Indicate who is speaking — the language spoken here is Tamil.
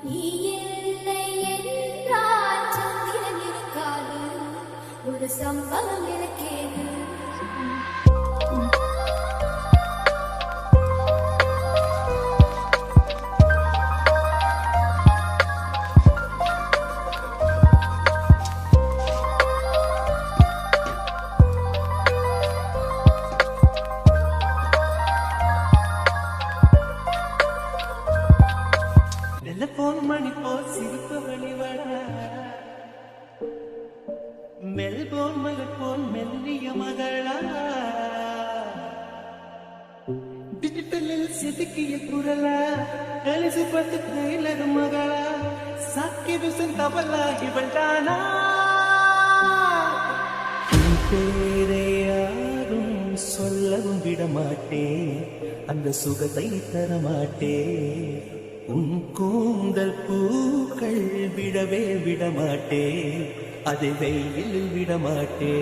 Speaker 1: நீ இல்லை என்றால் சந்திரன் இருக்காது, ஒரு சம்பவம் எனக்கேது.
Speaker 2: டெலிபோன் மணி போல் சிரிப்பு வழிவட, மெல்போன் மலர் போல் மெல்லிய மகளா, டிஜிட்டலில் செதுக்கிய குரலா, எலிசபெத் டெய்லர் மகளா, சாக்கிருசன் தபலா இவள் தானா? பேரை யாரும் சொல்லவும் விடமாட்டேன், அந்த சுகத்தை தரமாட்டேன். உன் கூந்தல் பூக்கள் விடவே விடமாட்டே, அதை வெயிலில் விடமாட்டே.